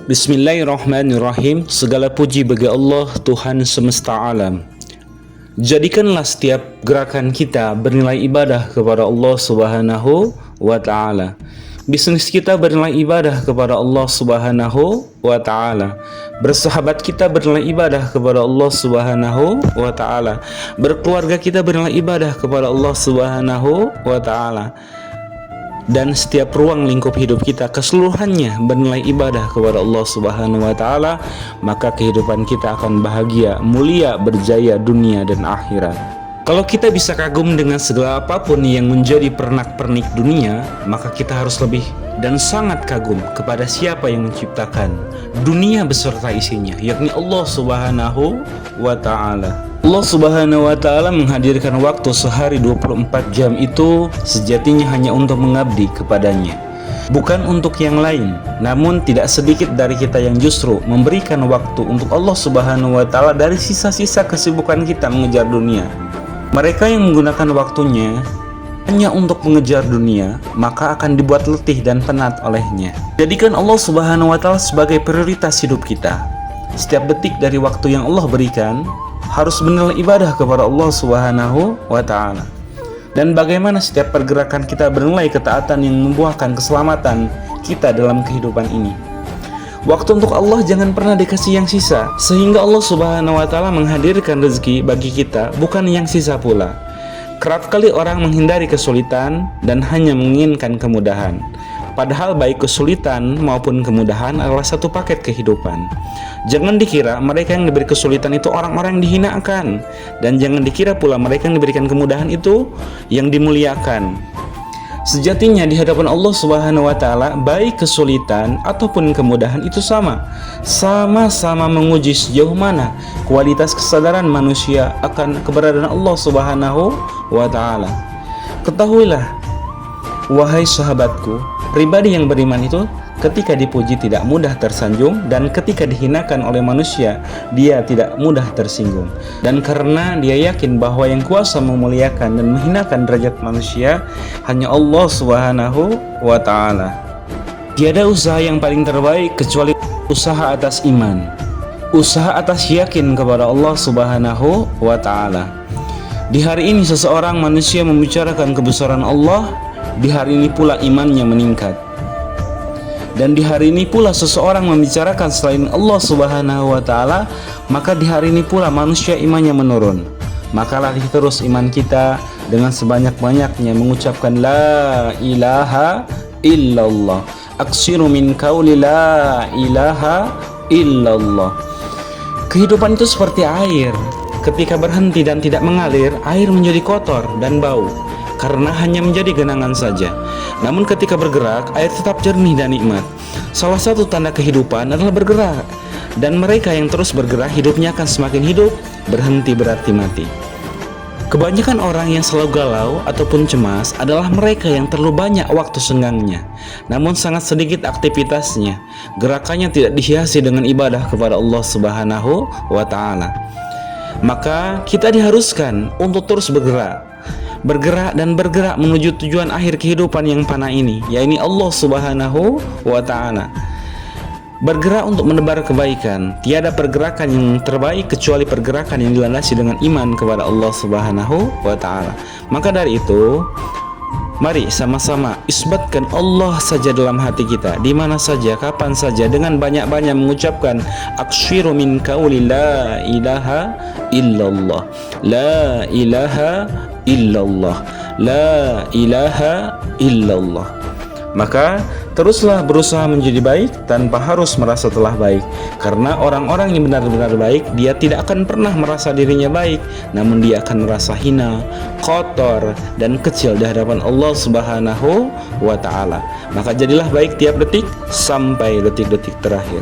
Bismillahirrahmanirrahim. Segala puji bagi Allah, Tuhan semesta alam. Jadikanlah setiap gerakan kita bernilai ibadah kepada Allah Subhanahu wa ta'ala. Bisnis kita bernilai ibadah kepada Allah Subhanahu wa ta'ala. Bersahabat kita bernilai ibadah kepada Allah Subhanahu wa ta'ala. Berkeluarga kita bernilai ibadah kepada Allah Subhanahu wa ta'ala. Dan setiap ruang lingkup hidup kita keseluruhannya bernilai ibadah kepada Allah Subhanahu wa ta'ala, maka kehidupan kita akan bahagia, mulia, berjaya dunia dan akhirat. Kalau kita bisa kagum dengan segala apapun yang menjadi pernak-pernik dunia, maka kita harus lebih dan sangat kagum kepada siapa yang menciptakan dunia beserta isinya, yakni Allah Subhanahu wa ta'ala. Allah Subhanahu wa ta'ala menghadirkan waktu sehari 24 jam itu sejatinya hanya untuk mengabdi kepadanya, bukan untuk yang lain. Namun tidak sedikit dari kita yang justru memberikan waktu untuk Allah Subhanahu wa ta'ala dari sisa-sisa kesibukan kita mengejar dunia. Mereka yang menggunakan waktunya hanya untuk mengejar dunia, maka akan dibuat letih dan penat olehnya. Jadikan Allah Subhanahu wa ta'ala sebagai prioritas hidup kita. Setiap detik dari waktu yang Allah berikan harus bernilai ibadah kepada Allah Subhanahu wa ta'ala. Dan bagaimana setiap pergerakan kita bernilai ketaatan yang membuahkan keselamatan kita dalam kehidupan ini. Waktu untuk Allah jangan pernah dikasih yang sisa, sehingga Allah Subhanahu wa ta'ala menghadirkan rezeki bagi kita bukan yang sisa pula. Kerap kali orang menghindari kesulitan dan hanya menginginkan kemudahan, padahal baik kesulitan maupun kemudahan adalah satu paket kehidupan. Jangan dikira mereka yang diberi kesulitan itu orang-orang yang dihinakan, dan jangan dikira pula mereka yang diberikan kemudahan itu yang dimuliakan. Sejatinya di hadapan Allah Subhanahu wa ta'ala, baik kesulitan ataupun kemudahan itu sama-sama menguji sejauh mana kualitas kesadaran manusia akan keberadaan Allah Subhanahu wa ta'ala. Ketahuilah, wahai sahabatku, pribadi yang beriman itu ketika dipuji tidak mudah tersanjung, dan ketika dihinakan oleh manusia dia tidak mudah tersinggung. Dan karena dia yakin bahwa yang kuasa memuliakan dan menghinakan derajat manusia hanya Allah Subhanahu wa ta'ala. Tiada usaha yang paling terbaik kecuali usaha atas iman, usaha atas yakin kepada Allah Subhanahu wa ta'ala. Di hari ini seseorang manusia membicarakan kebesaran Allah, di hari ini pula imannya meningkat. Dan di hari ini pula seseorang membicarakan selain Allah Subhanahu wa ta'ala, maka di hari ini pula manusia imannya menurun. Maka latih terus iman kita dengan sebanyak-banyaknya mengucapkan la ilaha illallah. Aksiru min qauli la ilaha illallah. Kehidupan itu seperti air. Ketika berhenti dan tidak mengalir, air menjadi kotor dan bau karena hanya menjadi genangan saja. Namun ketika bergerak, air tetap jernih dan nikmat. Salah satu tanda kehidupan adalah bergerak. Dan mereka yang terus bergerak, hidupnya akan semakin hidup. Berhenti berarti mati. Kebanyakan orang yang selalu galau ataupun cemas adalah mereka yang terlalu banyak waktu senggangnya, namun sangat sedikit aktivitasnya. Gerakannya tidak dihiasi dengan ibadah kepada Allah Subhanahu wa ta'ala. Maka kita diharuskan untuk terus bergerak dan bergerak menuju tujuan akhir kehidupan yang fana ini, yaitu Allah Subhanahu wa ta'ala. Bergerak untuk menebar kebaikan. Tiada pergerakan yang terbaik kecuali pergerakan yang dilandasi dengan iman kepada Allah Subhanahu wa ta'ala. Maka dari itu, mari sama-sama isbatkan Allah saja dalam hati kita, di mana saja, kapan saja, dengan banyak-banyak mengucapkan akshiru min qauli la ilaha illallah, la ilaha illallah, la ilaha illallah. Maka teruslah berusaha menjadi baik tanpa harus merasa telah baik, karena orang-orang yang benar-benar baik, dia tidak akan pernah merasa dirinya baik, namun dia akan merasa hina, kotor, dan kecil di hadapan Allah Subhanahu wa ta'ala. Maka jadilah baik tiap detik sampai detik-detik terakhir.